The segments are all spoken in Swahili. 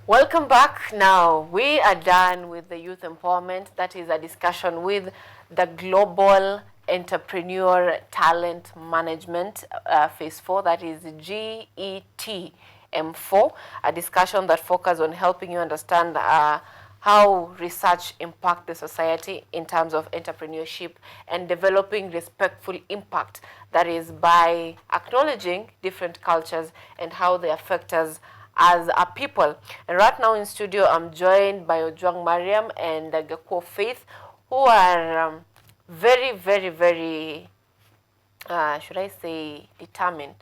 Welcome back. Now, we are done with the youth empowerment. That is a discussion with the Global Entrepreneur Talent Management Phase 4, that is GETM4, a discussion that focuses on helping you understand how research impacts the society in terms of entrepreneurship and developing respectful impact, that is by acknowledging different cultures and how they affect us as a people. And right now in studio, I'm joined by Ojwang Mariam and Gakpo Faith, who are very, very, very, should I say, determined,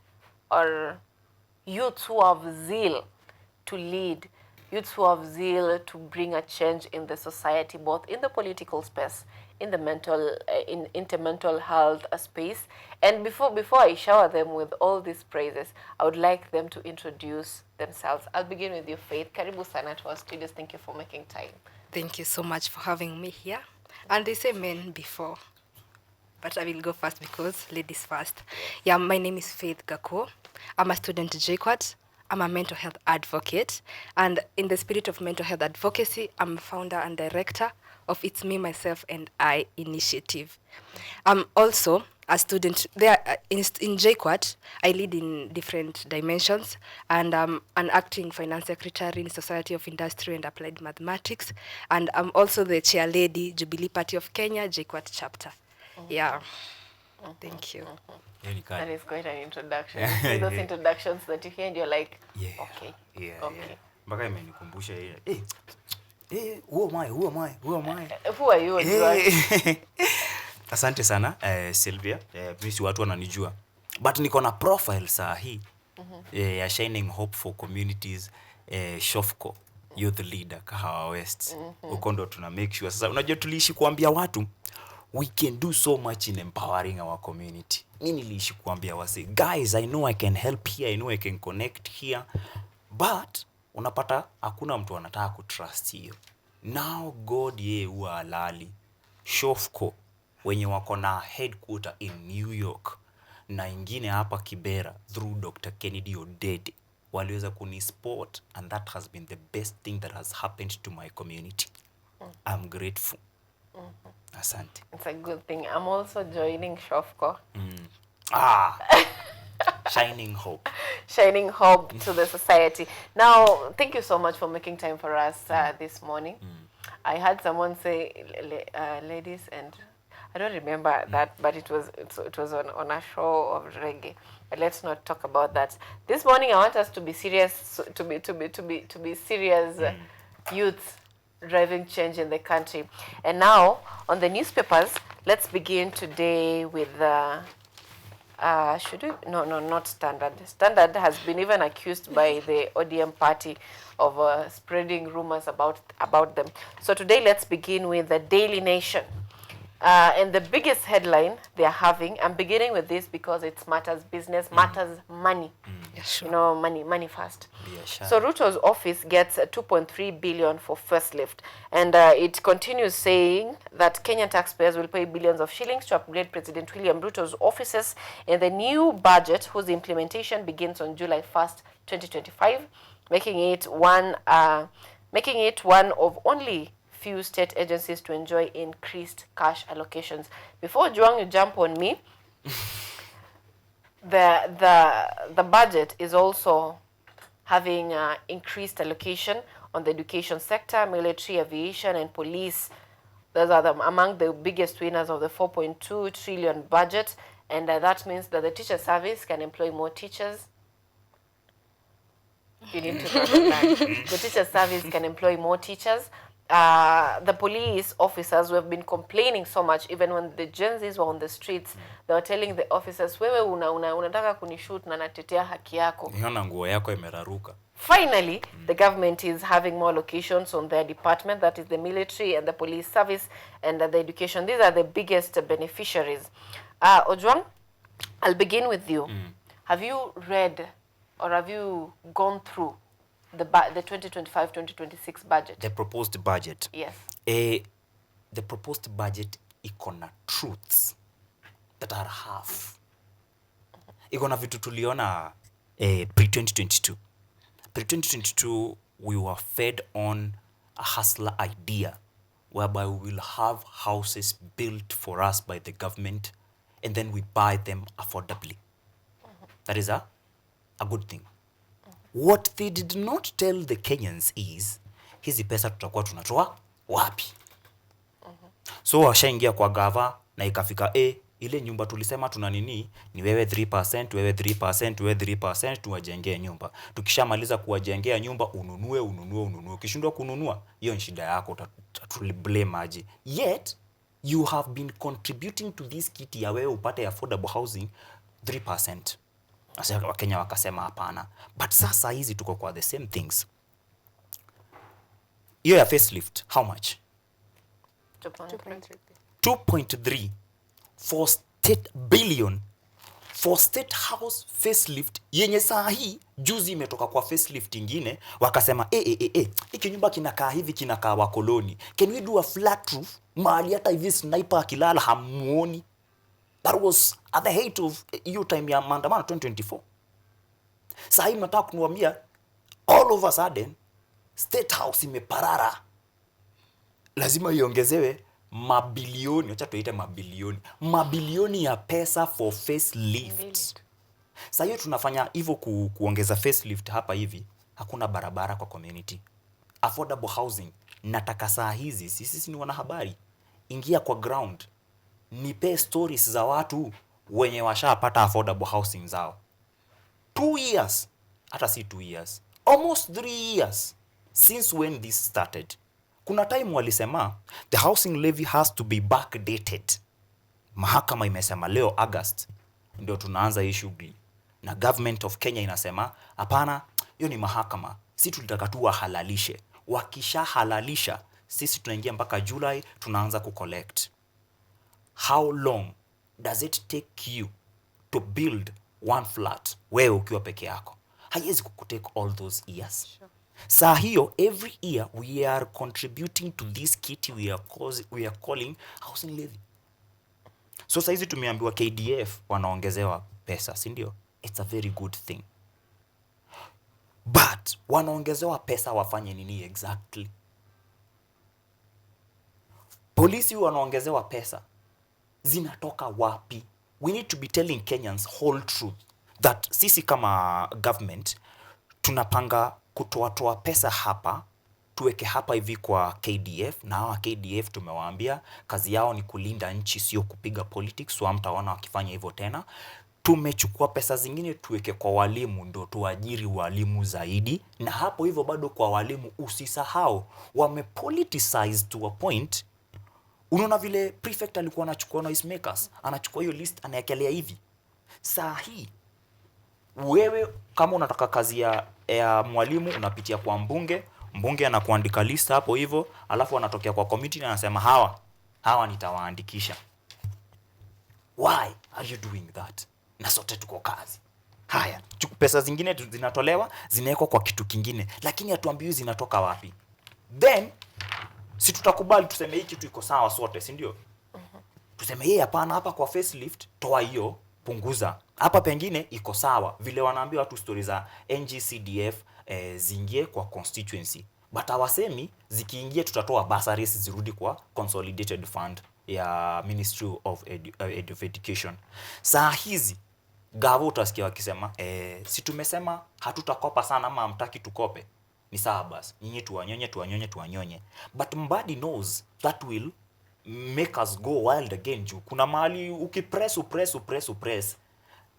or youths who have zeal to lead, youths who have zeal to bring a change in the society, both in the political space, in the mental health space. And before I shower them with all these praises, I would like them to introduce themselves. I'll begin with you, Faith. Karibu sana to our studios. Thank you for making time. Thank you so much for having me here. And they say men before, but I will go first because ladies first. Yeah, my name is Faith Gakpo. I'm a student at JKUTV. I'm a mental health advocate. And in the spirit of mental health advocacy, I'm founder and director of It's Me, Myself, and I initiative. I'm also a student there in JKUTV. I lead in different dimensions, and I'm an acting finance secretary in Society of Industry and Applied Mathematics, and I'm also the chair lady, Jubilee Party of Kenya, JKUTV chapter. Yeah. Thank you. That is quite an introduction. You see those introductions that you hear and you're like, okay. Mpaka imenikumbusha who am I? Who are you? Asante sana Sylvia. Mimi si watu wananijua. But niko na profile saa hii ya Shining Hope for Communities, Shofco Youth Leader Kahawa West. Uko ndo tuna make sure. Sasa unajua tuliishi kuambia watu we can do so much in empowering our community. Mimi niliishi kuambia wase, guys, I know I can help here, I know I can connect here. But unapata hakuna mtu anataka kutrust hiyo. Now God ye huwa halali. Shofco wenye wako na headquarter in New York na ingine hapa Kibera through Dr. Kennedy Odede waliweza kunisport, and that has been the best thing that has happened to my community. I'm grateful. Asante. It's a good thing. I'm also joining Shofco. Shining hope. Shining hope to the society. Now, thank you so much for making time for us this morning. I heard someone say, ladies, and I don't remember that, but it was on a show of reggae. But let's not talk about that. This morning, I want us to be serious, to be serious youths driving change in the country. And now, on the newspapers, let's begin today with should we? No, not Standard. Standard has been even accused by the ODM party of spreading rumors about them. So today, let's begin with the Daily Nation. And the biggest headline they're having, I'm beginning with this because it matters business, matters money. Yeah, sure. You know, money first. Yeah, sure. So Ruto's office gets 2.3 billion for first lift. And it continues saying that Kenyan taxpayers will pay billions of shillings to upgrade President William Ruto's offices in the new budget, whose implementation begins on July 1st, 2025, making it one of only few state agencies to enjoy increased cash allocations. Before Juang, you jump on me, the budget is also having increased allocation on the education sector, military, aviation, and police. Those are among the biggest winners of the 4.2 trillion budget, and that means that the teacher service can employ more teachers. You need to understand. The teacher service can employ more teachers. The police officers who have been complaining so much, even when the Gen Zs were on the streets, they were telling the officers, wewe unataka kunishoot na natetea haki yako. Niona nguo yako imeraruka. Finally, the government is having more locations on their department, that is the military and the police service and the education. These are the biggest beneficiaries. Ojwang, I'll begin with you. Have you read or have you gone through the 2025-2026 budget? The proposed budget. Yes. The proposed budget iko na truths that are half. Iko na vitu tuliona pre-2022. Pre-2022 we were fed on a hustler idea whereby we will have houses built for us by the government and then we buy them affordably. That is a good thing. What they did not tell the Kenyans is hizi pesa tutakuwa tunatoa wapi? So washaingia kwa gava na ikafika ile nyumba tulisema tuna nini ni wewe 3%, wewe 3%, wewe 3% tuwajengee nyumba. Tukishamaliza kuwajengea nyumba ununue. Ukishindwa kununua hiyo ni shida yako, blame aje. Yet you have been contributing to this kit ya wewe upate affordable housing 3%. Sasa Wakenya wakasema hapana. But sasa hizi tuko kwa the same things. Hiyo ya facelift how much? 2.3 for state billion for state house facelift yenye saa hii juzi imetoka kwa facelift ingine wakasema hiki nyumba kinakaa hivi, kinakaa wakoloni. Can we do a flat roof mahali hata hivi sniper akilala hamuoni? That was at the height of hiyo time ya maandamano 2024. Saa hii nataka kunuambia all of a sudden state house imeparara, lazima iongezewe mabilioni, acha tuite mabilioni ya pesa for facelift. Sasa hiyo tunafanya hivyo kuongeza facelift hapa hivi, hakuna barabara kwa community. Affordable housing nataka saa hizi, sisi ni wanahabari, ingia kwa ground, nipe stories za watu wenye washapata affordable housing zao. 2 years, hata si 2 years, almost 3 years since when this started. Kuna time walisema the housing levy has to be backdated. Mahakama imesema leo August ndio tunaanza hii shughuli, na government of Kenya inasema hapana, hiyo ni mahakama, sisi tulitaka tu wahalalishe. Wakisha halalisha sisi tunaingia mpaka July tunaanza kucollect. How long does it take you to build one flat wewe ukiwa peke yako? Haiwezi kukutake all those years. Sure. Saa hiyo every year we are contributing to this kit we are calling housing levy. So saa hizi tumeambiwa KDF wanaongezewa pesa, si ndio? It's a very good thing. But wanaongezewa pesa wafanye nini exactly? Polisi wanaongezewa pesa, zinatoka wapi? We need to be telling Kenyans whole truth that sisi kama government tunapanga kutoa pesa hapa, tuweke hapa hivi kwa KDF, na hawa KDF tumewaambia kazi yao ni kulinda nchi, sio kupiga politics, so hamtaona wakifanya hivyo tena. Tumechukua pesa zingine tuweke kwa walimu, ndio tuajiri walimu zaidi, na hapo hivyo bado kwa walimu usisahau wamepoliticize to a point. Unaona vile prefect alikuwa anachukua noise makers, anachukua hiyo list anaekelea hivi. Saa hii wewe kama unataka kazi ya mwalimu unapitia kwa mbunge anakuandika list hapo hivyo, alafu anatokea kwa committee na anasema hawa nitawaandikisha. Why are you doing that? Na sote tuko kazi. Haya, pesa zingine zinatolewa zinawekwa kwa kitu kingine, lakini hatuambiwi zinatoka wapi. Then si tutakubali tuseme hiki kitu iko sawa sote, si ndio? Tuseme hapana, hapa kwa facelift toa hiyo, punguza. Hapa pengine iko sawa. Vile wanaambia watu stories za NGCDF zingie kwa constituency. But hawasemi zikiingia tutatoa bursaries zirudi kwa consolidated fund ya Ministry of Education. Saa hizi gavo utasikia wakisema si tumesema hatutakopa sana ama hamtaki tukope. Ni sawa basi, nyinyi tuwanyonye. But Mbadi knows that will make us go wild again. Juu kuna mahali upress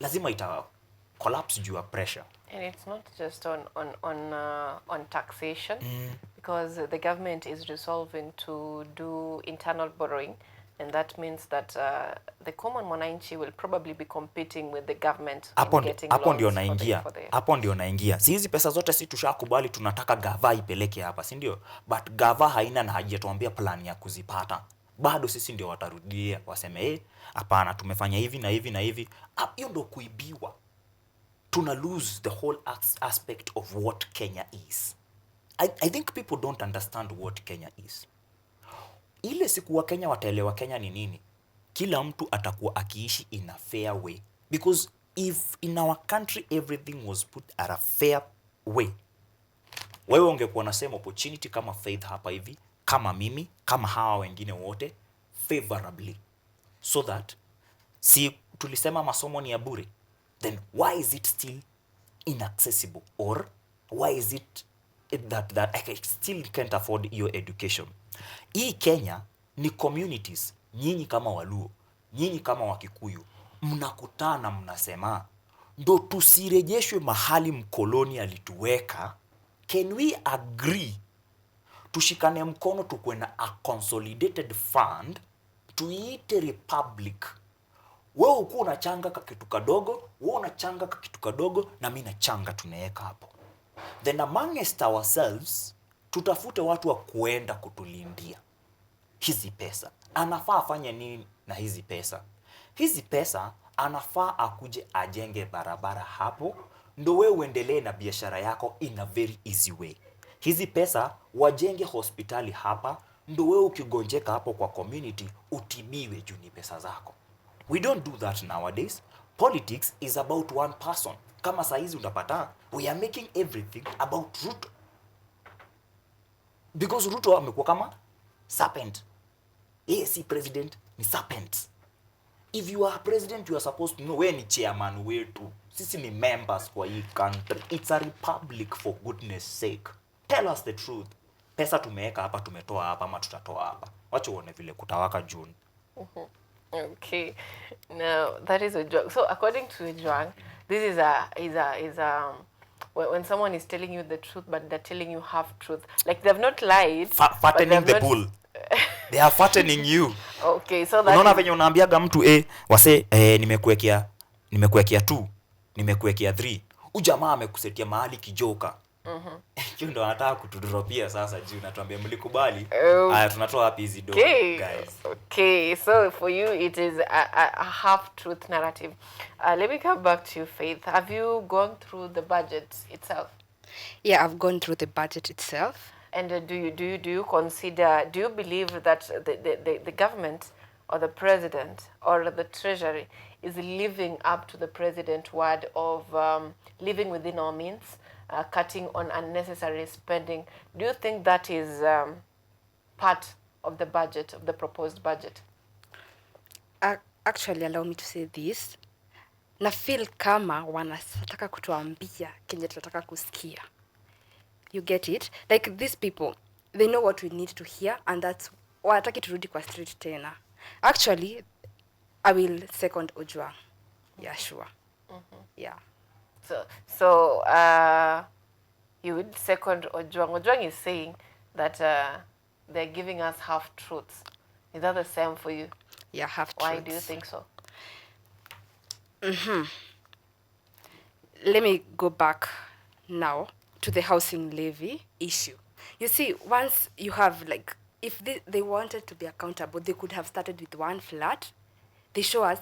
lazima ita collapse due to pressure. And it's not just on taxation, because the government is resolving to do internal borrowing, and that means that the common mwananchi will probably be competing with the government in getting loans. Hapo ndio naingia. Si hizi pesa zote si tushakubali tunataka gava ipeleke hapa, si ndio? But gava haina na hajatuambia plan ya kuzipata. Bado sisi ndio watarudia waseme hapana, tumefanya hivi na hivi na hivi. Hiyo ndio kuibiwa. Tuna lose the whole aspect of what Kenya is. I think people don't understand what Kenya is. Ile siku wa Kenya wataelewa Kenya ni nini, kila mtu atakuwa akiishi in a fair way. Because if in our country everything was put at a fair way, Wewe ungekuwa na same opportunity kama Faith hapa hivi, kama mimi, kama hawa wengine wote favorably, so that si tulisema masomo ni ya bure, then why is it still inaccessible, or why is it that I still can't afford your education? Hii Kenya ni communities, nyinyi kama Waluo, nyinyi kama Wakikuyu, mnakutana mnasema ndo tusirejeshwe mahali mkoloni alituweka. Can we agree tushikane mkono tukuwe na a consolidated fund, tuiite republic? Wewe uko unachanga kitu kadogo, wewe unachanga kitu kadogo, na mimi nachanga, tunaweka hapo. Then amongst ourselves tutafute watu wa kuenda kutulindia hizi pesa. Anafaa afanye nini na hizi pesa? Hizi pesa anafaa akuje ajenge barabara hapo, ndo wewe uendelee na biashara yako in a very easy way. Hizi pesa wajenge hospitali hapa, ndo wewe ukigonjeka hapo kwa community utibiwe juu ni pesa zako. We don't do that nowadays. Politics is about one person. Kama saizi utapata, we are making everything about Ruto. Because Ruto amekuwa kama serpent. Yeye si president, ni serpent. If you are president, you are supposed to know, we ni chairman wetu. Sisi ni members kwa hii country. It's a republic, for goodness sake. Tell us the truth. Pesa tumeweka hapa, tumetoa hapa, ama tutatoa hapa. Wacha uone vile kutawaka June. Okay, now that is Ojwang. So according to Ojwang, this is when someone is telling you the truth, but they're telling you half truth. Like they've not lied. Fattening the bull. They are fattening you. Okay, so that unaona venye unaambiaga mtu wase nimekuwekea 2, nimekuwekea 3. Ujamaa amekusetia mahali kijoka. Hiyo ndo anataka kutudropia sasa juu natuambia mlikubali. Haya tunatoa wapi hizi dogo guys? Okay, so for you it is a half truth narrative. Let me come back to you, Faith. Have you gone through the budget itself? Yeah, I've gone through the budget itself. And do you consider, do you believe that the government or the president or the treasury is living up to the president's word of living within our means, cutting on unnecessary spending? Do you think that is part of the budget, of the proposed budget? Actually, allow me to say this. Na feel kama wanataka kutuambia kenye tunataka kusikia. You get it? Like these people, they know what we need to hear, and that's wataki turudi kwa street tena. Actually, I will second Ojwang. Yeah, sure. Yeah. So you would second Ojwang. Ojwang is saying that they're giving us half truths. Is that the same for you? Yeah, half truths. Why do you think so? Let me go back now to the housing levy issue. You see, once you have, like, if they wanted to be accountable, they could have started with one flat. They show us,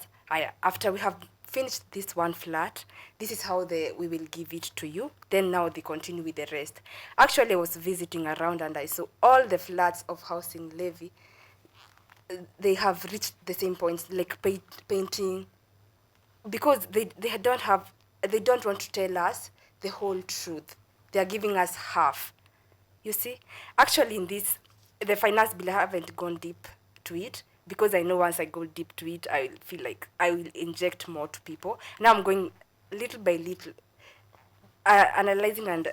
after we have finished this one flat, this is how we will give it to you. Then now they continue with the rest. Actually, I was visiting around and I saw all the flats of housing levy, they have reached the same points, like painting, because they don't want to tell us the whole truth. They are giving us half. You see? Actually, in this, the finance bill, I haven't gone deep to it, because I know once I go deep to it, I will feel like I will inject more to people. Now I'm going little by little, analyzing, and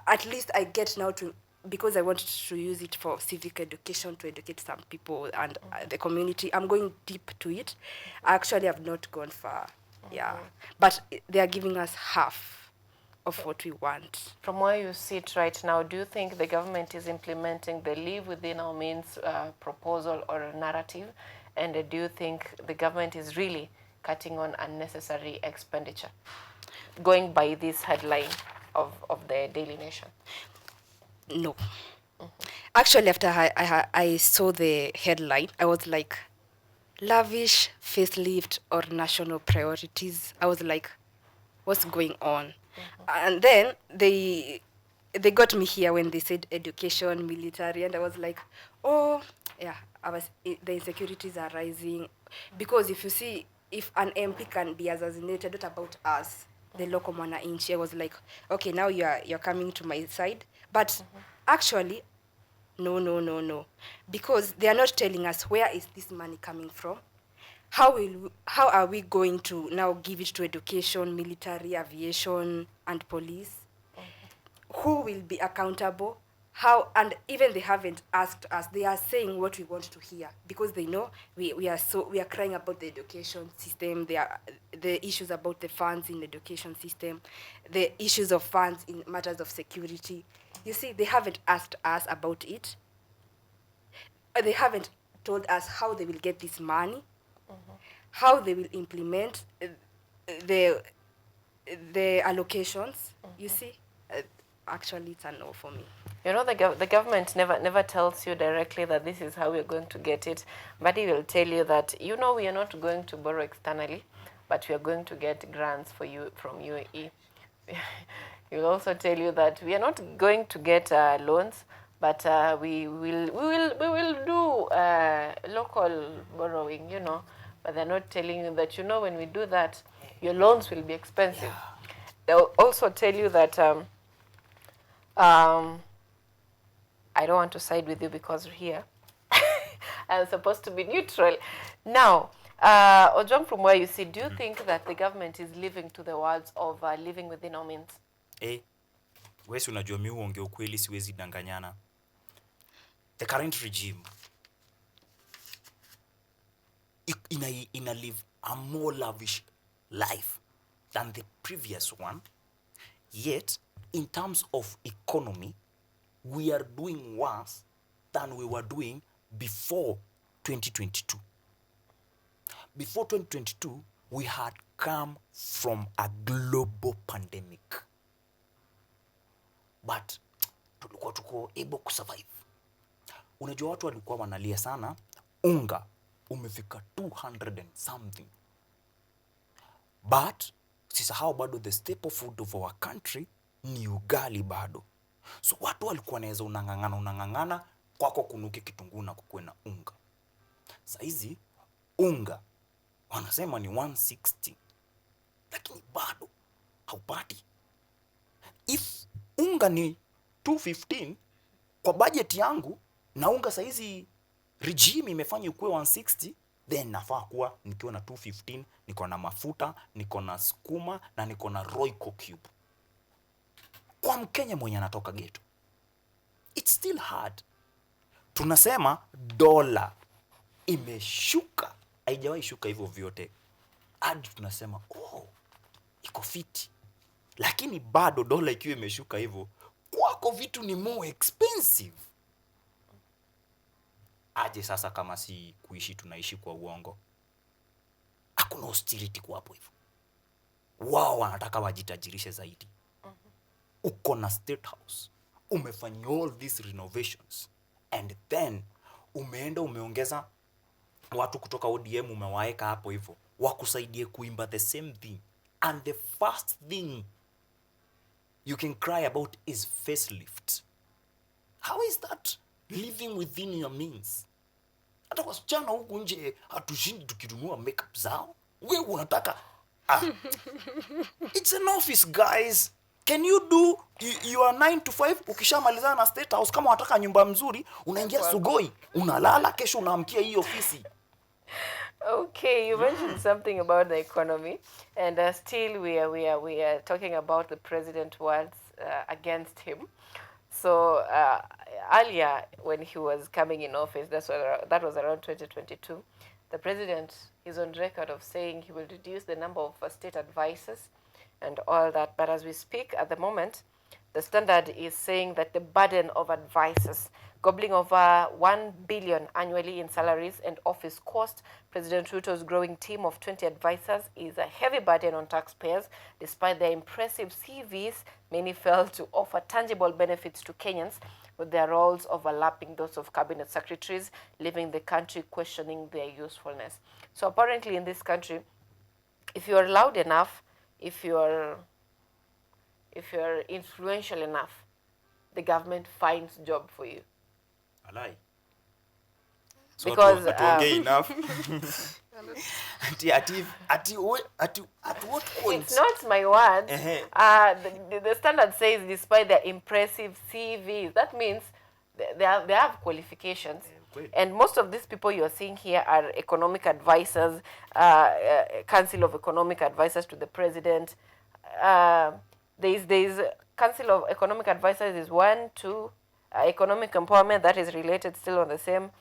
at least I get now to, because I want to use it for civic education, to educate some people and the community. I'm going deep to it. I actually have not gone far. Yeah. But they are giving us half of what we want. From where you sit right now, do you think the government is implementing the live within our means proposal or narrative? And do you think the government is really cutting on unnecessary expenditure, going by this headline of the Daily Nation? No. Actually, after I saw the headline, I was like, lavish facelift or national priorities. I was like, what's going on? And then they got me here when they said education, military, and I was like, oh, yeah, the insecurities are rising. Because if you see, if an MP can be assassinated, what about us, the local mwananchi? I was like, okay, now you're coming to my side. But actually, no. Because they are not telling us where is this money coming from. How are we going to now give it to education, military, aviation, and police? Who will be accountable? How? And even they haven't asked us. They are saying what we want to hear because they know we are crying about the education system. The issues about the funds in the education system, the issues of funds in matters of security. You see, they haven't asked us about it. They haven't told us how they will get this money, how they will implement the the allocations. You see, actually, it's a no for me. You know, the government never tells you directly that this is how we're going to get it, but it will tell you that, you know, we are not going to borrow externally, but we are going to get grants for you from UAE. It will also tell you that we are not going to get loans, but we will do local borrowing, you know. But they're not telling you that, you know, when we do that, your loans will be expensive. They'll also tell you that I don't want to side with you because you're here. I'm supposed to be neutral. Now, Ojong, from where you see, do you think that the government is living to the words of living within our means? Wewe unajua mimi uongea ukweli, siwezi danganyana. The current regime ina live a more lavish life than the previous one. Yet, in terms of economy, we are doing worse than we were doing before 2022. Before 2022, we had come from a global pandemic. But tulikuwa tuko able kusurvive. Unajua watu walikuwa wanalia sana, unga umefika 200 and something. But sisahau bado the staple food of our country ni ugali bado. So watu walikuwa naweza unangangana kwako kunuke kitunguu na kukuwe na unga. Saizi unga wanasema ni 160, lakini bado haupati. If unga ni 215 kwa budget yangu na unga saizi regime imefanya ikuwe 160, then nafaa kuwa nikiwa na 215, niko na mafuta, niko na sukuma na niko na Royco cube. Kwa Mkenya mwenye anatoka ghetto, it's still hard. Tunasema dola imeshuka, haijawahi shuka hivyo vyote. Hadi tunasema iko fiti. Lakini bado dola ikiwa imeshuka hivyo, kwako vitu ni more expensive. Aje sasa kama si kuishi tunaishi kwa uongo. Hakuna austerity kwa hapo hivyo. Wao wanataka wajitajirishe zaidi. Uko na state house, umefanya all these renovations, and then umeenda umeongeza watu kutoka ODM umewaeka hapo hivyo wakusaidie kuimba the same thing, and the first thing you can cry about is facelift. How is that living within your means? Hata wasichana huku nje hatushindi tukinunua makeup zao, wewe unataka it's an office, guys. Can you do your 9 to 5? Ukishamalizana na state house, kama unataka nyumba mzuri unaingia Sugoi, unalala, kesho unaamkia hii ofisi. Okay, you mentioned something about the economy, and still we are talking about the president words against him. So earlier, when he was coming in office, that was around 2022, the president is on record of saying he will reduce the number of state advisors and all that. But as we speak at the moment, the Standard is saying that the burden of advisors, gobbling over 1 billion annually in salaries and office cost, President Ruto's growing team of 20 advisors is a heavy burden on taxpayers. Despite their impressive CVs, many fail to offer tangible benefits to Kenyans, with their roles overlapping those of cabinet secretaries, leaving the country questioning their usefulness. So apparently in this country, if you're loud enough, if you're influential enough, the government finds job for you. Alai. So because enough. At what point? It's not my words. The standard says despite their impressive CVs. That means they have qualifications. And most of these people you're seeing here are economic advisors, Council of Economic Advisors to the President. There's Council of Economic Advisors is 1, 2, economic empowerment, that is related still on the same,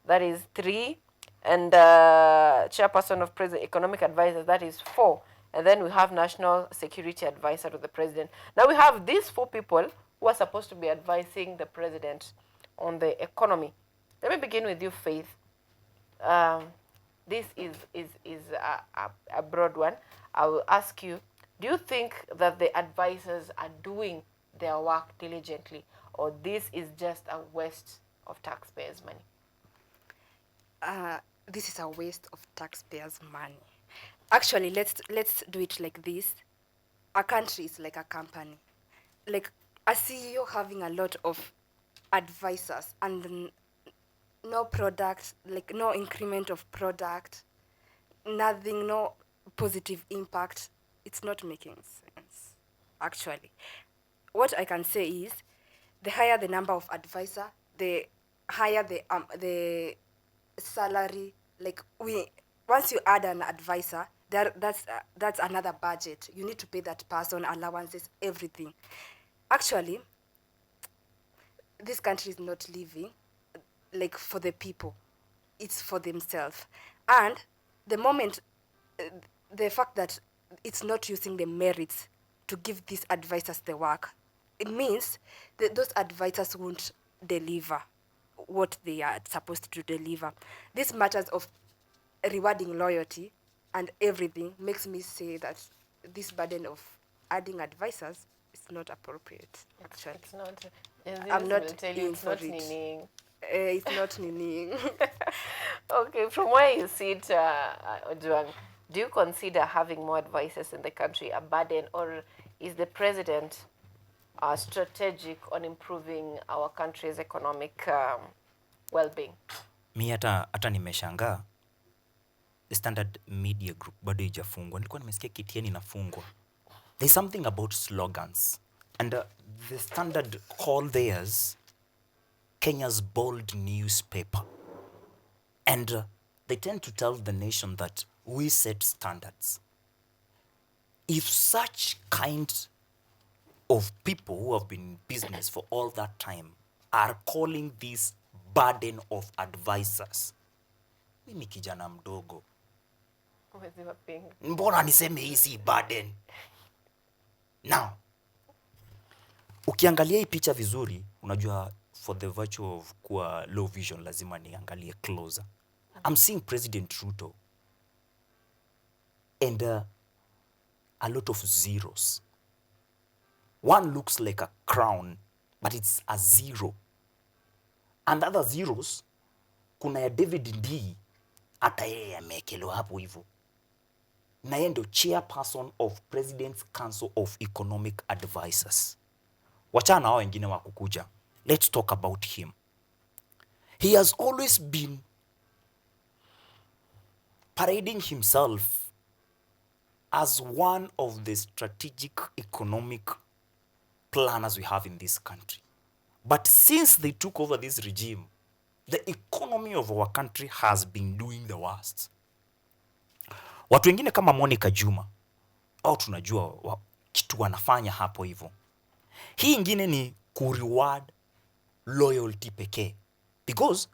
that is 3, and chairperson of economic advisors, that is 4, and then we have national security advisor to the president. Now we have these 4 people who are supposed to be advising the president on the economy. Let me begin with you, Faith. This is a broad one. I will ask you, do you think that the advisors are doing their work diligently, or this is just a waste of taxpayers' money? This is a waste of taxpayers' money. Actually, let's do it like this. A country is like a company. Like a CEO having a lot of advisors and no product, like no increment of product, nothing, no positive impact. It's not making sense, actually. What I can say is, the higher the number of advisor, the higher the salary. Like once you add an advisor, that's another budget. You need to pay that person, allowances, everything. Actually, this country is not living like for the people. It's for themselves. And the moment, the fact that it's not using the merits to give these advisors the work, it means that those advisors won't deliver what they are supposed to deliver. This matters of rewarding loyalty and everything makes me say that this burden of adding advisors is not appropriate, actually. It's not. I'm not will tell you in it's for not it. meaning. It's not meaning. Okay, from where you sit, Ojuang, do you consider having more advisors in the country a burden, or is the president strategic on improving our country's economic well-being? Mi hata nimeshangaa the Standard Media Group bado haijafungwa. Nilikuwa nimesikia KTN inafungwa. There's something about slogans. And the Standard call theirs Kenya's bold newspaper. And they tend to tell the nation that we set standards. If such kind of people who have been in business for all that time are calling this burden of advisors, mimi kijana mdogo, mbona niseme hii si burden? Now, ukiangalia hii picha vizuri, unajua for the virtue of kuwa low vision lazima niangalie closer. I'm seeing President Ruto and a lot of zeros. One looks like a crown, but it's a zero. And other zeros, kuna ya David D, hata yeye amekelewa hapo hivyo. Na yeye ndio chairperson of President's Council of Economic Advisors. Wachana hao wengine wa kukuja. Let's talk about him. He has always been parading himself as one of the strategic economic planners we have in this country. But since they took over this regime, the economy of our country has been doing the worst. Watu wengine kama Monica Juma, au tunajua kitu wanafanya hapo hivyo. Hii ingine ni kureward loyalty pekee. Because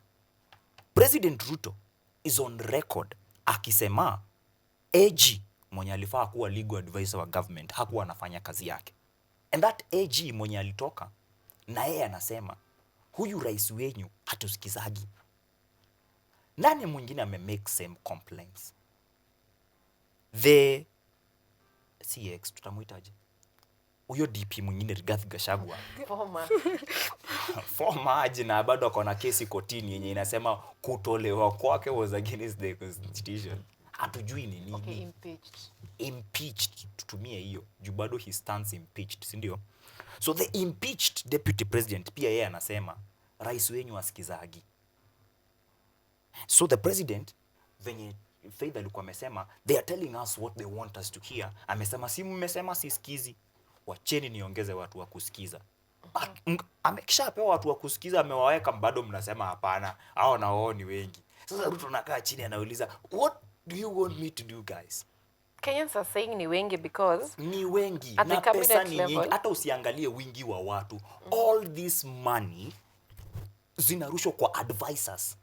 President Ruto is on record akisema AG mwenye alifaa kuwa legal advisor wa government hakuwa anafanya kazi yake. And that AG mwenye alitoka na yeye anasema huyu rais wenyu hatusikizagi. Nani mwingine make same complaints? The CX tutamuitaje? Huyo DP mwingine Rigathi Gachagua. Former aje na bado akona kesi kotini yenye inasema kutolewa kwake was against the constitution. Hatujui ni nini. Okay, Impeached, tutumie hiyo. Juu bado he stands impeached, si ndio? So the impeached deputy president pia yeye anasema rais wenyu asikizagi. So the president venye Faith alikuwa amesema they are telling us what they want us to hear. Amesema si mmesema sisikizi, wacheni niongeze watu wa kusikiza. Amekishapewa watu wa kusikiza, amewaweka, bado mnasema hapana, hao na wao ni wengi. Sasa Ruto anakaa chini anauliza, what do you want me to do guys? Kenyans are saying ni wengi because Ni wengi at the na pesa cabinet ni level, nyingi. Hata usiangalie wingi wa watu, all this money zinarushwa kwa advisors.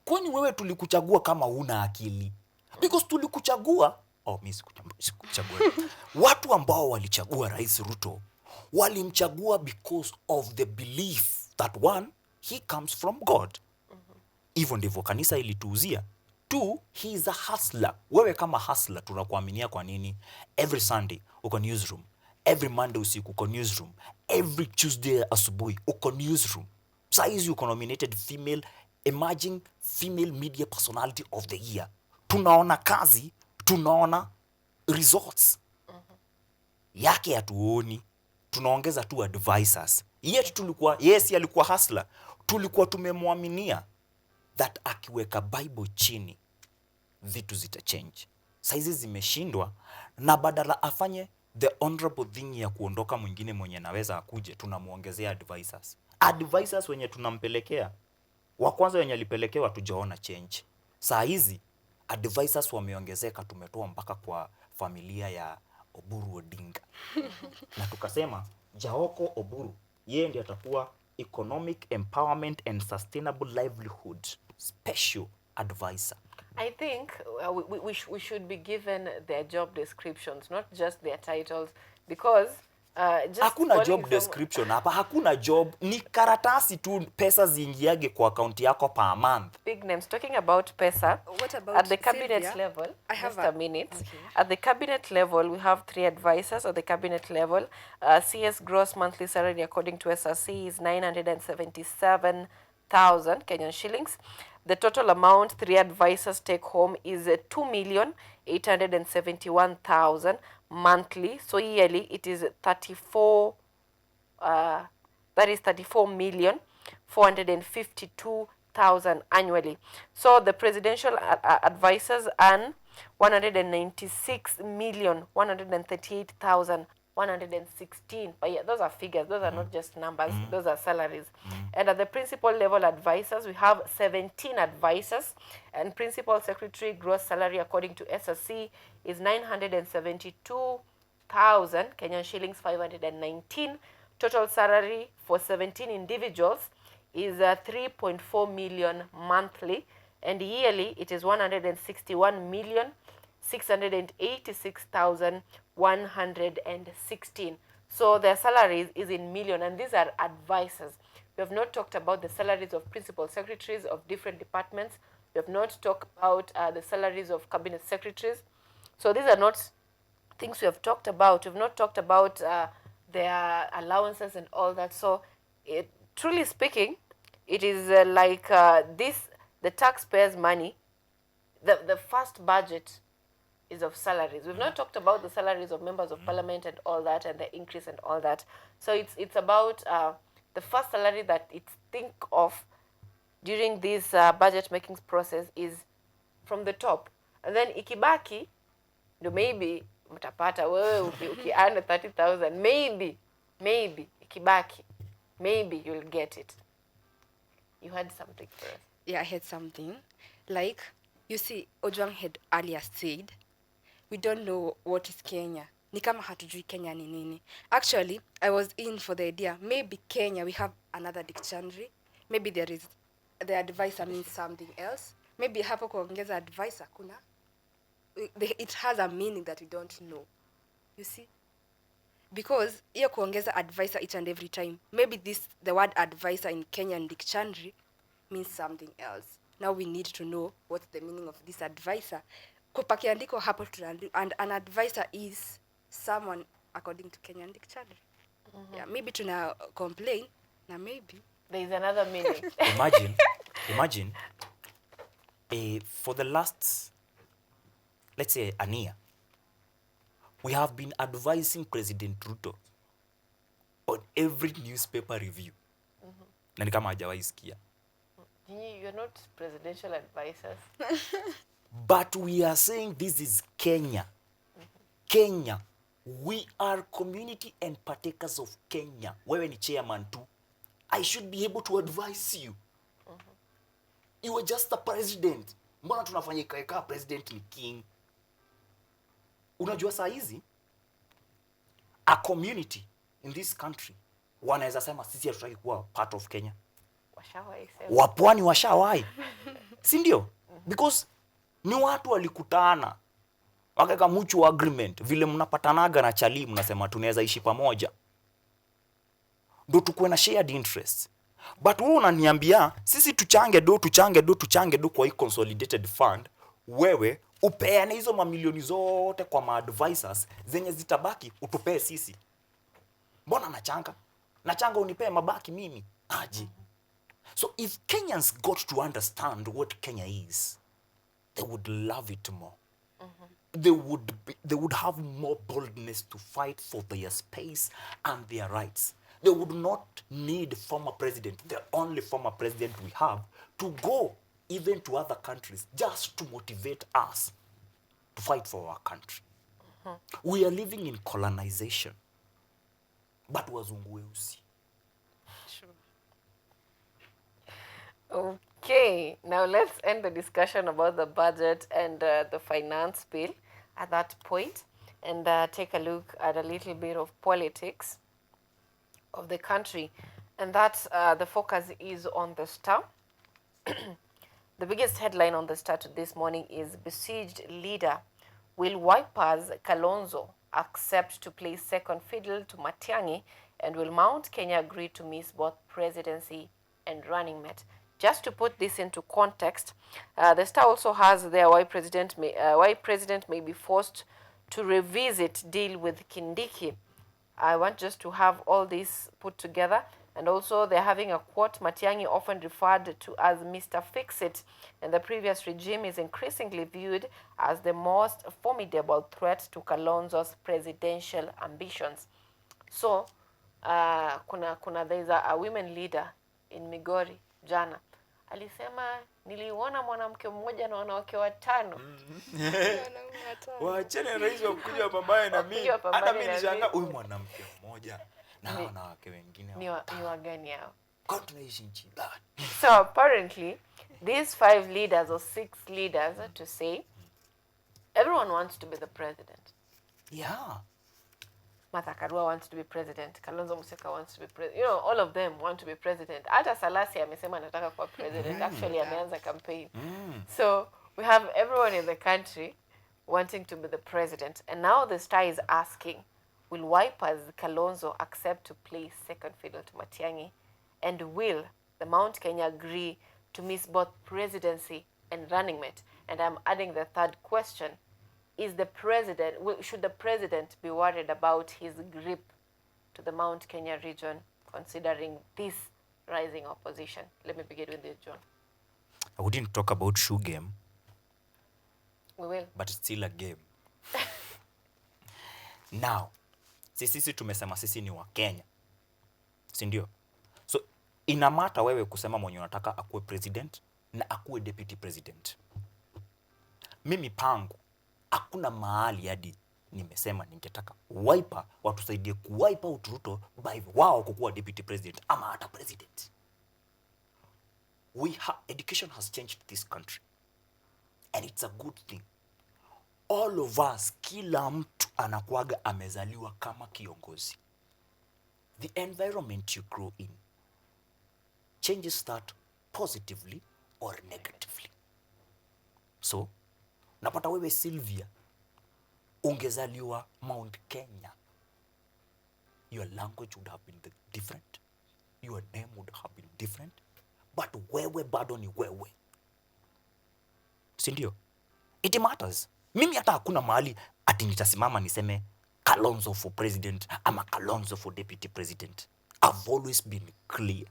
Kwani wewe tulikuchagua kama una akili? Because tulikuchagua, mimi sikuchagua. Watu ambao walichagua Rais Ruto walimchagua because of the belief that one, he comes from God. Hivyo ndivyo kanisa ilituuzia. Two, he is a hustler. Wewe kama hustler tunakuaminia kwa nini? Every Sunday uko newsroom, every Monday usiku uko newsroom, every Tuesday asubuhi uko newsroom. Saizi uko nominated emerging female media personality of the year. Tunaona kazi, tunaona results. Yake hatuoni. Tunaongeza tu advisors. Yet tulikuwa, yes, alikuwa hustler. Tulikuwa tumemwaminia that akiweka Bible chini vitu zitachange. Saizi zimeshindwa, na badala afanye the honorable thing ya kuondoka mwingine mwenye naweza akuje, tunamuongezea advisors. Advisors wenye tunampelekea, wa kwanza wenye alipelekewa tujaona change. Saa hizi advisors wameongezeka, tumetoa mpaka kwa familia ya Oburu Odinga. Na tukasema Jaoko Oburu, yeye ndiye atakuwa economic empowerment and sustainable livelihood special advisor. I think we should be given their job descriptions, not just their titles, because just hakuna job from description hapa, hakuna job, ni karatasi tu, pesa ziingiage kwa account yako per month. big names. Talking about pesa, What about at the cabinet Sylvia? level, I have just a minute. Okay. At the cabinet level, we have 3 advisors. At the cabinet level, CS gross monthly salary according to SRC is 977,000 Kenyan shillings. The total amount 3 advisors take home is 2,871,000 monthly. So yearly it is 34,452,000 annually. So the presidential advisors earn 196,138,116. But yeah, those are figures. Those are not just numbers. Those are salaries. And at the principal level advisors, we have 17 advisors. And principal secretary gross salary according to SSC is 972,000 Kenyan shillings 519. Total salary for 17 individuals is 3.4 million monthly, and yearly it is 161,686,116. So their salaries is in million, and these are advisors. We have not talked about the salaries of principal secretaries of different departments. We have not talked about the salaries of cabinet secretaries. So these are not things we have talked about. We have not talked about their allowances and all that. So truly speaking, it is like the taxpayers' money. The first budget is of salaries. We've not talked about the salaries of members of parliament and all that, and the increase and all that. So it's about the first salary that it's think of during this budget making process is from the top, and then ikibaki ndo maybe mtapata wewe ukiana 30,000 maybe ikibaki maybe you'll get it. You had something for us. Yeah, I had something. Like, you see, Ojwang had earlier said, we don't know what is Kenya. Ni kama hatujui Kenya ni nini. Actually, I was in for the idea, maybe Kenya, we have another dictionary. Maybe the advisor means something else. Maybe hapo kuongeza advisor kuna. It has a meaning that we don't know. You see? Because hiyo kuongeza advisor each and every time, maybe the word advisor in Kenyan dictionary means something else. Now we need to know what's the meaning of this advisor. Kupakiandiko hapo and an advisor is someone according to Kenyan dictionary. Yeah, maybe tuna complain na maybe there is another meaning. Imagine for the last, let's say, a year, we have been advising President Ruto on every newspaper review. Na ni kama hajawahi sikia. You're not presidential advisors. But we are saying this is Kenya. Kenya. We are community and partakers of Kenya. Wewe ni chairman too. I should be able to advise you. You are just a president. Mbona tunafanya ikaeka president ni king? Unajua saa hizi a community in this country wanaweza sema sisi hatutaki kuwa part of Kenya. Washawahi sema. Wapwani washawahi. Si ndio? Because ni watu walikutana wakaweka mutual agreement, vile mnapatanaga na chali mnasema tunaweza ishi pamoja, ndio tukuwe na shared interest. But wewe unaniambia sisi tuchange do kwa hii consolidated fund, wewe upeane hizo mamilioni zote kwa maadvisors zenye zitabaki utupee sisi. Mbona nachanga unipee mabaki mimi aje? So if Kenyans got to understand what Kenya is, they would love it more. They would have more boldness to fight for their space and their rights. They would not need former president, the only former president we have, to go even to other countries just to motivate us to fight for our country. We are living in colonization. But wazungu weusi. Okay, now let's end the discussion about the budget and the finance bill at that point, and take a look at a little bit of politics of the country. And that's the focus is on the Star. The biggest headline on the Star this morning is besieged leader will Wipers Kalonzo accept to play second fiddle to Matiang'i, and will Mount Kenya agree to miss both presidency and running mate? Just to put this into context, the Star also has there why president may be forced to revisit deal with Kindiki. I want just to have all this put together. And also they're having a quote, Matiang'i, often referred to as Mr. Fix-It, and the previous regime is increasingly viewed as the most formidable threat to Kalonzo's presidential ambitions. So, there is a women leader in Migori, jana. Alisema, niliona mwanamke mmoja na wanawake watano. Waachane rais wa kuja pambane na mimi. Hata mimi nishangaa huyu mwanamke mmoja na wanawake wengine. Ni wagani hao? Kwa tunaishi nchi gani? So apparently, these 5 leaders or 6 leaders to say, everyone wants to be the president. Yeah. Martha Karua wants to be president. Kalonzo Musyoka wants to be president. You know, all of them want to be president. Hata Salasi amesema anataka kuwa president. Actually, ameanza campaign. So we have everyone in the country wanting to be the president. And now the Star is asking, will Wipers Kalonzo accept to play second fiddle to Matiang'i? And will the Mount Kenya agree to miss both presidency and running mate? And I'm adding the third question. Should the president be worried about his grip to the Mount Kenya region, considering this rising opposition? Let me begin with you, John. I wouldn't talk about shoe game. We will. But it's still a game. Now, sisi tumesema sisi ni wa Kenya. Si ndio? So, inamata wewe kusema mwenye unataka akuwe president na akuwe deputy president. Mimi pangu hakuna mahali hadi nimesema ningetaka Wiper watusaidie kuwipe out Ruto by wao kukuwa deputy president ama hata president. Education has changed this country, and it's a good thing. All of us, kila mtu anakuaga amezaliwa kama kiongozi. The environment you grow in changes that positively or negatively. So, napata wewe Sylvia, ungezaliwa Mount Kenya, your language would have been different, your name would have been different, but wewe bado ni wewe. Si ndio? It matters. Mimi hata hakuna mahali ati nitasimama niseme Kalonzo for president ama Kalonzo for deputy president. I've always been clear.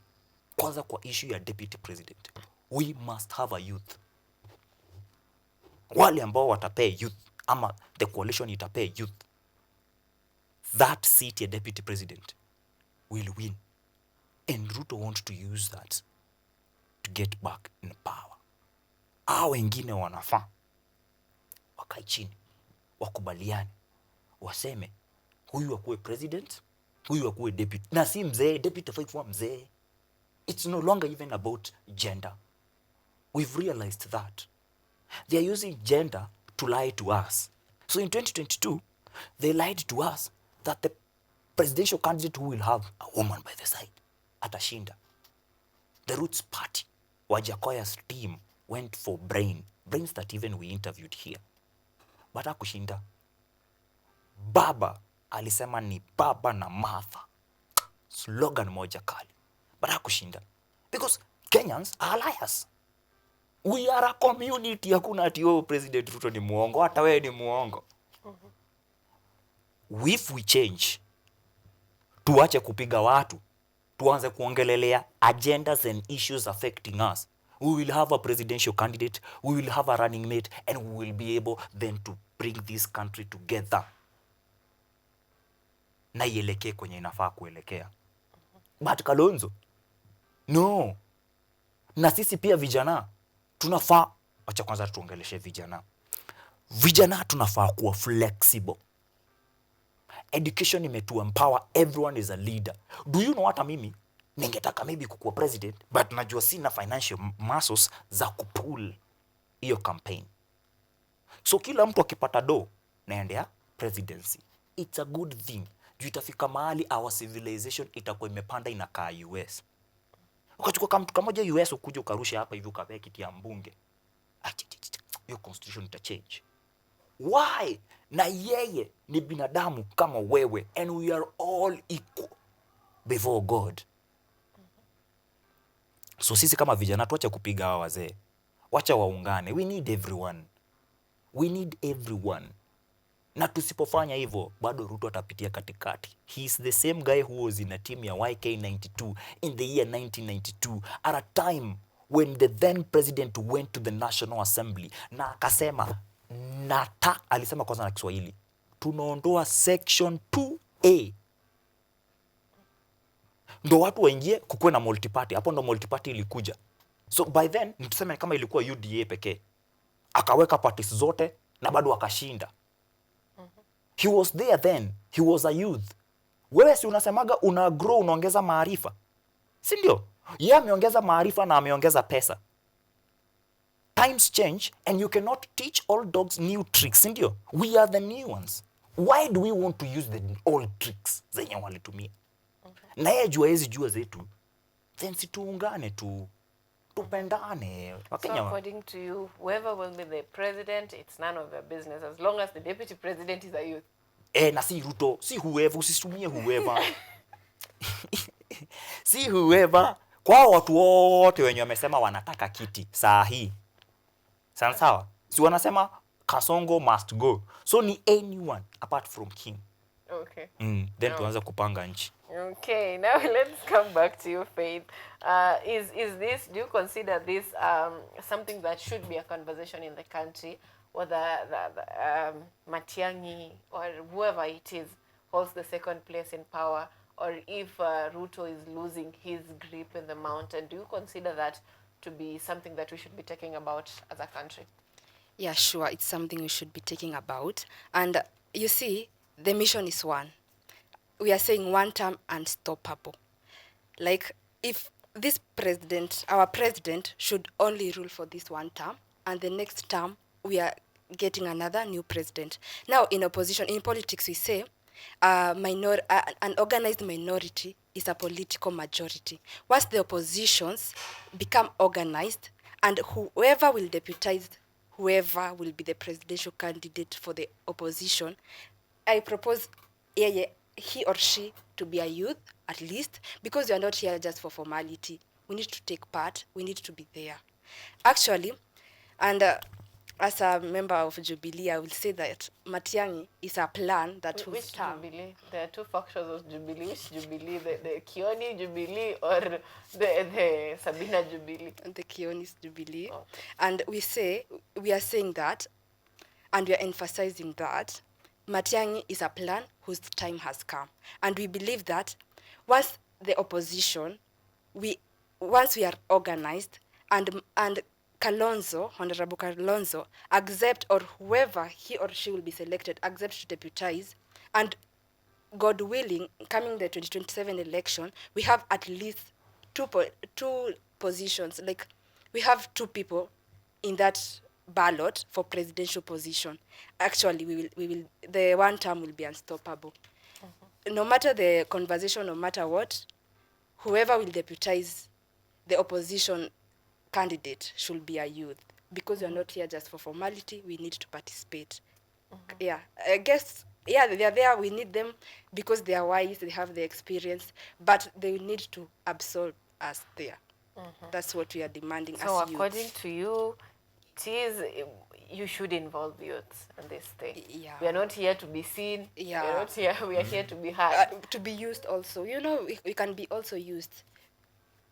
Kwanza kwa issue ya deputy president, we must have a youth. Wale ambao watapea youth ama the coalition itapea youth, that seat ya deputy president will win. And Ruto wants to use that to get back in power. Hao wengine wanafaa wakae chini, wakubaliane, waseme huyu akuwe president, huyu akuwe deputy. Na si mzee, deputy hafai kuwa mzee. It's no longer even about gender. We've realized that. They are using gender to lie to us. So in 2022, they lied to us that the presidential candidate who will have a woman by the side atashinda. The Roots Party, Wajakoya's team went for brains that even we interviewed here. But hakushinda. Baba alisema ni baba na Martha. Slogan moja kali. But hakushinda. Because Kenyans are liars. We are a community. Hakuna ati President Ruto ni muongo, hata wewe ni muongo. If we change, tuache kupiga watu, tuanze kuongelelea agendas and issues affecting us, we will have a presidential candidate, we will have a running mate, and we will be able then to bring this country together na ielekee kwenye inafaa kuelekea. But Kalonzo, no. Na sisi pia vijana tunafaa, acha kwanza tuongeleshe vijana. Vijana tunafaa kuwa flexible. Education imetu empower, everyone is a leader. Do you know what mimi ningetaka maybe kukuwa president, but najua sina financial muscles za kupull hiyo campaign. So kila mtu akipata do naendea presidency. It's a good thing. Juu itafika mahali our civilization itakuwa imepanda inakaa US. Ukachukua kama mtu kamoja US ukuje ukarusha hapa hivi ukaweka kiti ya mbunge. Your constitution ita change. Why? Na yeye ni binadamu kama wewe, and we are all equal before God. So sisi kama vijana tuache kupiga hawa wazee. Wacha waungane. We need everyone. We need everyone. Na tusipofanya hivyo bado Ruto atapitia katikati. He is the same guy who was in a team ya YK92 in the year 1992 at a time when the then president went to the National Assembly na akasema alisema kwanza na Kiswahili, tunaondoa section 2A ndo watu waingie kukuwe na multiparty. Hapo ndo multiparty ilikuja. So by then nituseme kama ilikuwa UDA pekee, akaweka parties zote na bado akashinda. He was there then. He was a youth. Wewe si unasemaga una grow, unaongeza maarifa, si ndio? Yeye ameongeza maarifa na ameongeza pesa. Times change and you cannot teach old dogs new tricks, si ndio? We are the new ones. Why do we want to use the old tricks zenye walitumia? Na yeye jua hizi jua zetu, then si tuungane tu, tupendane. So according to you, whoever will be the president, it's none of their business as long as the deputy president is a youth. Na si Ruto, si whoever, usisumie whoever. Si whoever. Kwa watu wote wenye wamesema wanataka kiti saa hii. Sawa? Si wanasema Kasongo must go. So ni anyone apart from King. Okay. Then tuanze kupanga nchi. Okay, now let's come back to you, Faith. Do you consider this something that should be a conversation in the country, whether Matiang'i or whoever it is holds the second place in power, or if Ruto is losing his grip in the mountain? Do you consider that to be something that we should be talking about as a country? Yeah, sure. It's something we should be talking about. And you see, the mission is one. We are saying one term unstoppable. Like, if this president, our president, should only rule for this one term, and the next term we are getting another new president. Now, in opposition, in politics, we say an organized minority is a political majority. Once the oppositions become organized, and whoever will deputize whoever will be the presidential candidate for the opposition, I propose he or she to be a youth at least, because we are not here just for formality. We need to take part. We need to be there. Actually, and as a member of Jubilee, I will say that Matiang'i is a plan that will start. Which Jubilee? There are two factions of Jubilee. Which Jubilee? The Kioni Jubilee or the Sabina Jubilee? The Kioni's Jubilee. Oh. And we are saying that, and we are emphasizing that Matiang'i is a plan whose time has come. And we believe that once the opposition, once we are organized and Kalonzo, Honorable Kalonzo, accept, or whoever he or she will be selected, accept to deputize, and God willing, coming the 2027 election, we have at least two positions. Like, we have two people in that ballot for presidential position. Actually, we will the one term will be unstoppable. No matter the conversation, no matter what, whoever will deputize the opposition candidate should be a youth, because we are not here just for formality. We need to participate. Yeah, I guess, yeah, they are there. We need them because they are wise, they have the experience, but they need to absorb us there. That's what we are demanding So as according youths. to you, it is, you should involve youths in this thing. Yeah. We are not here to be seen. Yeah. We are not here. We are here to be heard. To be used also, we can be also used.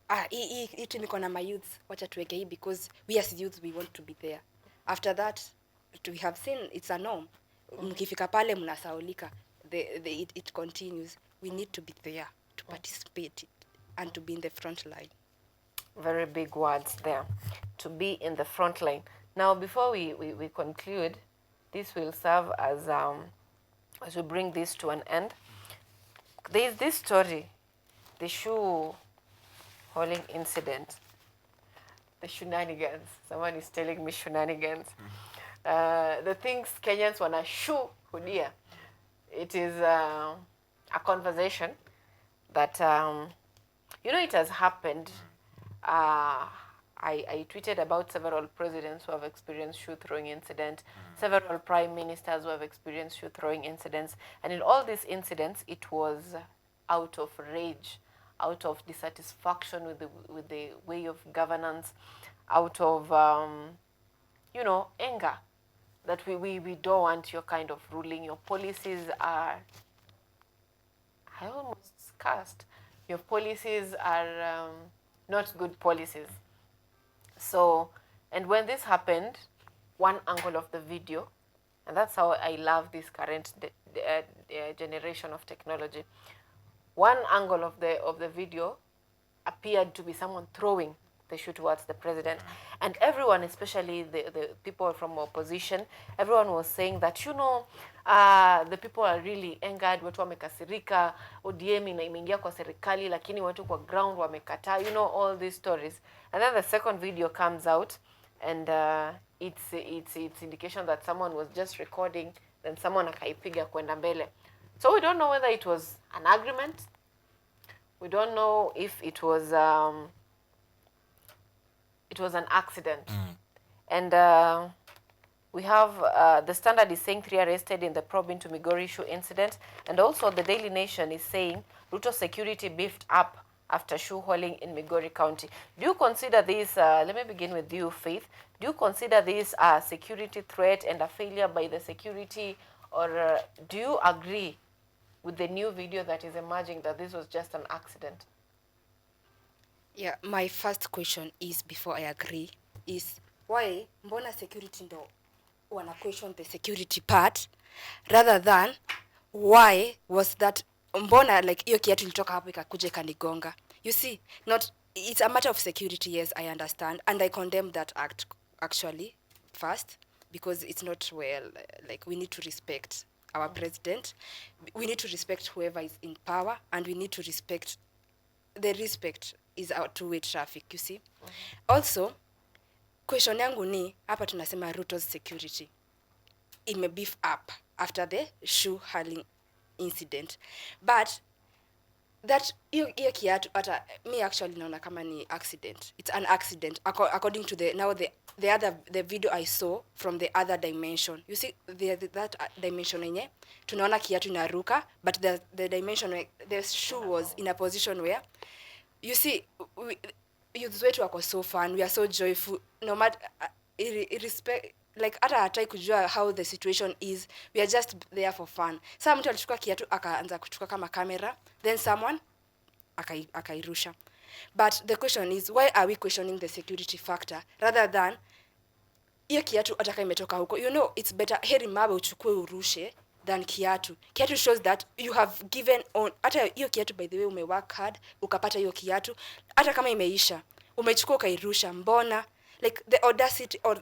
Hii team iko na my youths, wacha tuweke hii, because we as youths we want to be there. After that, we have seen it's a norm. Mkifika pale mnasaulika. It continues. We need to be there to participate and to be in the front line. Very big words there. To be in the front line. Now, before we conclude, this will serve as we bring this to an end. There is this story, the shoe hauling incident, the shenanigans. Someone is telling me shenanigans. The things Kenyans wanna shoe hudia. It is a conversation that it has happened. I tweeted about several presidents who have experienced shoe throwing incidents, several prime ministers who have experienced shoe throwing incidents, and in all these incidents, it was out of rage, out of dissatisfaction with the way of governance, out of anger, that we don't want your kind of ruling. Your policies are, I almost cursed. Your policies are not good policies. So, and when this happened, one angle of the video, and that's how I love this current generation of technology. One angle of the video appeared to be someone throwing the shoe towards the president, and everyone, especially the people from opposition, everyone was saying that the people are really angered, watu wamekasirika, ODM imeingia kwa serikali lakini watu kwa ground wamekataa, all these stories. And then the second video comes out, and it's indication that someone was just recording, then someone akaipiga kwenda mbele. So we don't know whether it was an agreement. We don't know if it was an accident. And we have the Standard is saying 3 arrested in the probe into Migori shoe incident, and also the Daily Nation is saying Ruto security beefed up after shoe hauling in Migori County. Do you consider this, let me begin with you, Faith, do you consider this a security threat and a failure by the security, or do you agree with the new video that is emerging that this was just an accident? Yeah, my first question is, before I agree, is why mbona security ndo wana question the security part rather than why was that, mbona like hiyo kiatu ilitoka hapo ikakuja ikanigonga. You see, it's a matter of security. Yes, I understand, and I condemn that act actually first, because it's not well. Like, we need to respect our president, we need to respect whoever is in power, and we need to respect, the respect is our two-way traffic, you see. Also, question yangu ni, hapa tunasema Ruto's security ime beef up after the shoe hauling incident, but that hiyo kiatu hata me actually naona kama ni accident. It's an accident according to the video I saw from the other dimension. You see, that dimension yenye tunaona kiatu inaruka, but the dimension where the shoe was in a position where, you see, youths wetu wako so fun, we are so joyful, no matter irrespect, like hata hatai kujua how the situation is, we are just there for fun. Sasa mtu alichukua kiatu akaanza kuchukua kama kamera, then someone akairusha. But the question is, why are we questioning the security factor rather than hiyo kiatu ataka imetoka huko? It's better heri mawe uchukue urushe than kiatu. Kiatu shows that you have given on. Hata hiyo kiatu, by the way, umework hard ukapata hiyo kiatu, hata kama imeisha umechukua ukairusha, mbona? like the audacity or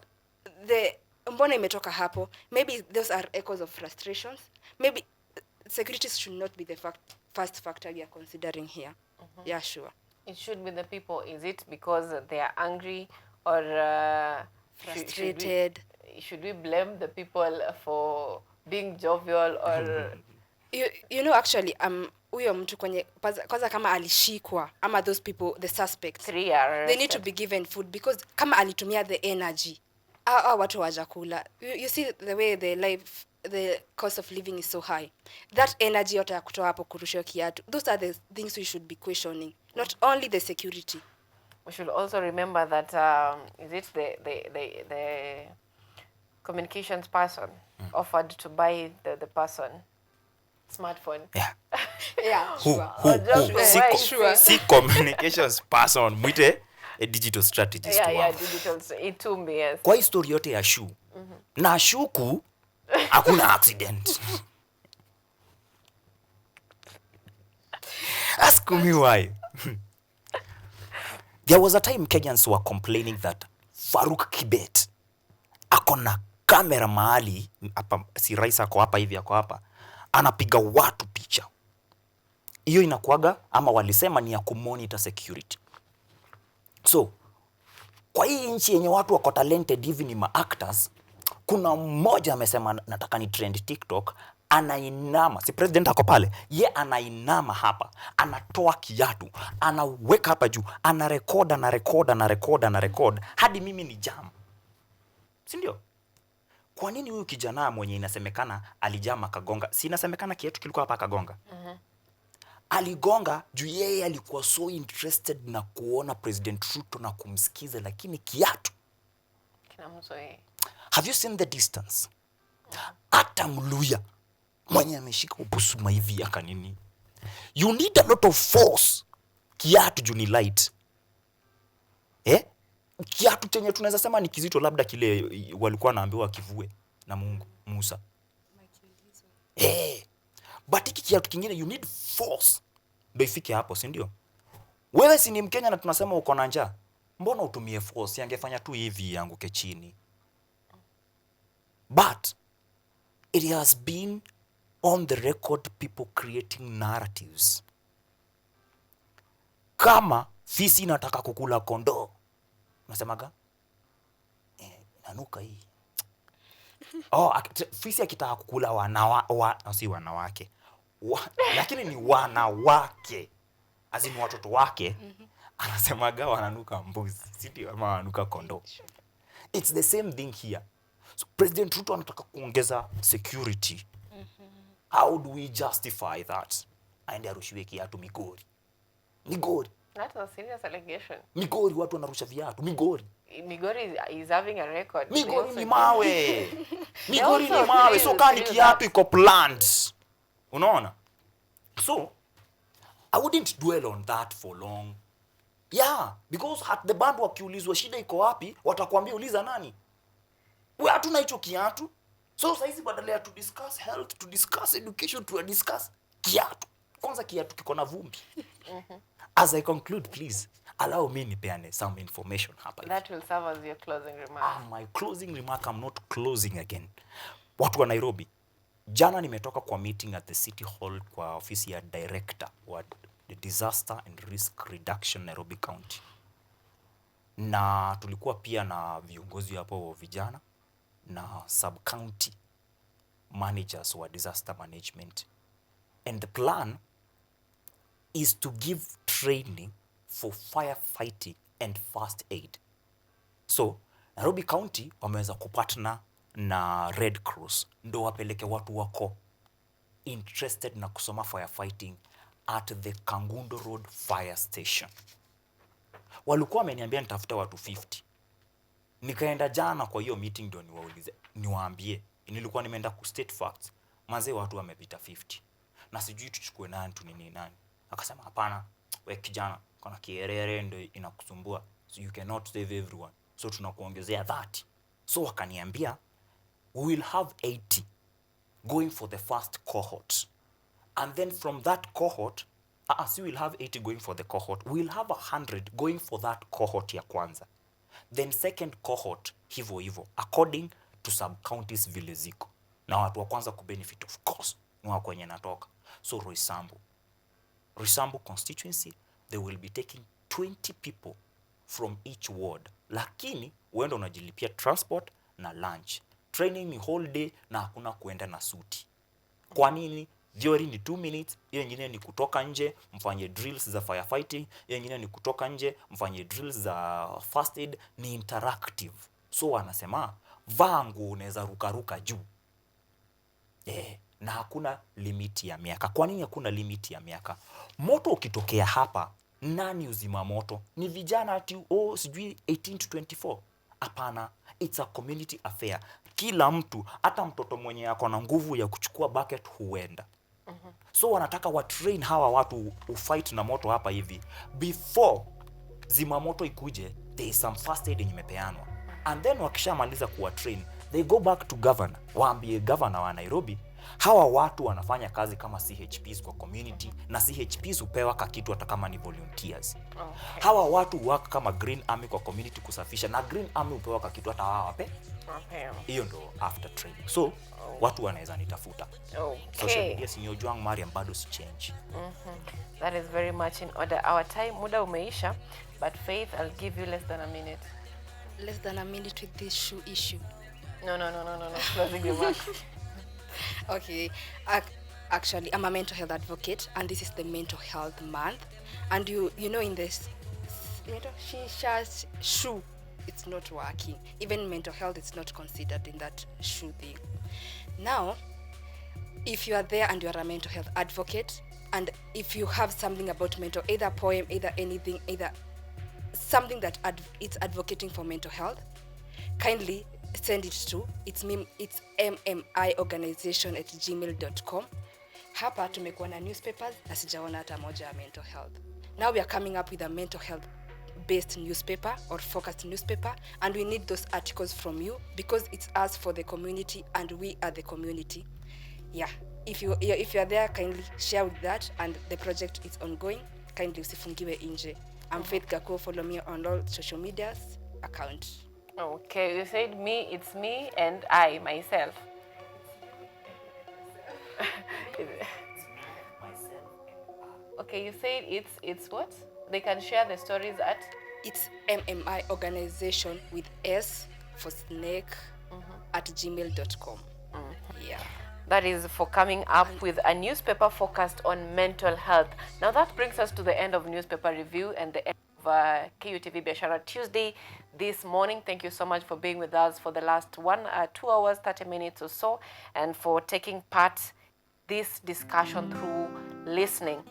the mbona imetoka hapo, maybe those are echoes of frustrations, maybe security should not be the first factor we are considering here. Yeah, sure. It should be the people. Is it because they are angry or Frustrated. should we blame the people for being jovial or You know, actually huyo mtu kwenye kwanza kama alishikwa ama those people the suspects, 3 are they need to arrested? be given food because kama alitumia the energy watu wajakula. You see the way the cost of living is so high, that energy yote ya kutoa hapo kurusha kiatu, those are the things we should be questioning, not only the security. We should also remember that is it the communications person offered to buy the person smartphone. Yeah. Yeah, Who? Why? Sure. Si communications person, mwite a digital strategist Yeah, wangu. digital. Itumbi, yes. Kwa hii story yote ya shoe, na shuku hakuna accident. Ask me why. There was a time Kenyans were complaining that Faruk Kibet akona kamera mahali hapa, si rais ako hapa hivi, ako hapa anapiga watu picha. Hiyo inakuaga ama walisema ni ya kumonitor security. So kwa hii nchi yenye watu wako talented hivi ni ma-actors, kuna mmoja amesema nataka ni trend TikTok, anainama, si president ako pale, ye anainama hapa, anatoa kiatu, anaweka hapa juu, anarecord hadi mimi ni jam. Si ndio? Kwa nini huyu kijana mwenye inasemekana alijama kagonga, si inasemekana kiatu kilikuwa hapa kagonga? Aligonga juu yeye alikuwa so interested na kuona President Ruto na kumsikiza, lakini kiatu. Have you seen the distance? Hata Mluya mwenye ameshika ubusuma hivi aka nini, you need a lot of force. Kiatu juu ni light. Kiatu chenye tunaweza sema ni kizito, labda kile walikuwa naambiwa kivue na Mungu Musa. But hiki kiatu kingine you need force ndio ifike hapo, si ndio? Wewe si ni Mkenya na tunasema uko na njaa, mbona utumie force? Angefanya tu hivi anguke chini. But it has been on the record people creating narratives. Kama fisi nataka kukula kondoo, unasemaga inanuka hii. Fisi akitaka kukula si wanawake. Lakini ni wanawake. Azini watoto wake. Anasemaga wananuka mbuzi, si ndio, ama wananuka kondoo. It's the same thing here. So President Ruto anataka kuongeza security. How do we justify that? Aende arushiwe kiatu Migori. That's a serious allegation. Migori watu wanarusha viatu. Migori is having a record. Migori ni mawe. Migori ni mawe. So kani kiatu iko plant. Unaona? So I wouldn't dwell on that for long. Yeah, because at the band wakiulizwa shida iko wapi, watakwambia uliza nani? Wewe hatuna hicho kiatu. So saizi badala ya to discuss health, to discuss education, to discuss kiatu. Kwanza kiatu kiko na vumbi. As I conclude, please allow me nipeane some information hapa. That will serve as your closing remark. My closing remark, I'm not closing again. Watu wa Nairobi, jana nimetoka kwa meeting at the City Hall kwa ofisi ya director wa the Disaster and Risk Reduction Nairobi County. Na tulikuwa pia na viongozi hapo vijana na sub-county managers wa disaster management. And the plan is to give training for firefighting and first aid. So, Nairobi County wameweza kupatana na Red Cross ndo wapeleke watu wako interested na kusoma firefighting at the Kangundo Road Fire Station. Walikuwa wameniambia nitafuta watu 50. Nikaenda jana kwa hiyo meeting ndio niwaambie. Nilikuwa nimeenda ku state facts. Manze watu wamepita 50. Na sijui tuchukue nani tu nani. Akasema hapana, wewe kijana, kuna kierere ndio inakusumbua. So you cannot save everyone. So tunakuongezea 30. So wakaniambia we will have 80 going for the first cohort. And then from that cohort, so we'll have 80 going for the cohort. We'll have 100 going for that cohort ya kwanza. then second cohort hivyo hivyo according to sub counties vile ziko, na watu wa kwanza kubenefit of course ni wa kwenye natoka. So Roysambu constituency, they will be taking 20 people from each ward, lakini uenda unajilipia transport na lunch. Training ni whole day na hakuna kuenda na suti. Kwa nini? Theory ni 2 minutes, hiyo nyingine ni kutoka nje mfanye drills za firefighting, hiyo nyingine ni kutoka nje mfanye drills za first aid, ni interactive. So wanasema vaa nguo unaweza rukaruka juu. Na hakuna limiti ya miaka. Kwa nini hakuna limiti ya miaka? Moto ukitokea hapa, nani uzima moto? Ni vijana ati sijui 18 to 24. Hapana, it's a community affair. Kila mtu, hata mtoto mwenye ako na nguvu ya kuchukua bucket huenda. So wanataka wa train hawa watu ufight na moto hapa hivi before zimamoto ikuje. There is some first aid yenye imepeanwa, and then wakishamaliza kuwa train they go back to governor, waambie governor wa Nairobi hawa watu wanafanya kazi kama CHPs kwa community, na CHPs hupewa kakitu hata kama ni volunteers. Okay. Hawa watu work kama Green Army kwa community kusafisha, na Green Army hupewa kakitu hata hawa wape. Hiyo ndo after training. So watu wanaweza nitafuta. Okay. Social media sinyojuang Mariam bado si change. That is very much in order. Our time muda umeisha, but Faith, I'll give you less than a minute. Less than a minute with this shoe issue. No. Closing remarks. Okay. Actually, I'm a mental health advocate, and this is the mental health month. And you know, in this, shoe, it's not working. Even mental health is not considered in that shoe thing. Now, if you are there and you are a mental health advocate, and if you have something about mental, either poem, either anything, either something that it's advocating for mental health, kindly send it to it's mmiorganization@gmail.com. Hapa tumekuwa na newspapers na sijaona hata moja ya mental health. Now we are coming up with a mental health based newspaper or focused newspaper, and we need those articles from you because it's us for the community and we are the community. Yeah, if you are there, kindly share with that, and the project is ongoing. Kindly usifungiwe nje. I'm Faith Gako. Follow me on all social medias account. Okay, you said me, it's me and I myself. Okay, you said it's what? They can share the stories at? It's MMI organization with S for snake @gmail.com. Yeah. That is for coming up with a newspaper focused on mental health. Now that brings us to the end of newspaper review and the end of KUTV Biashara Tuesday this morning. Thank you so much for being with us for the last 2 hours, 30 minutes or so, and for taking part this discussion through listening.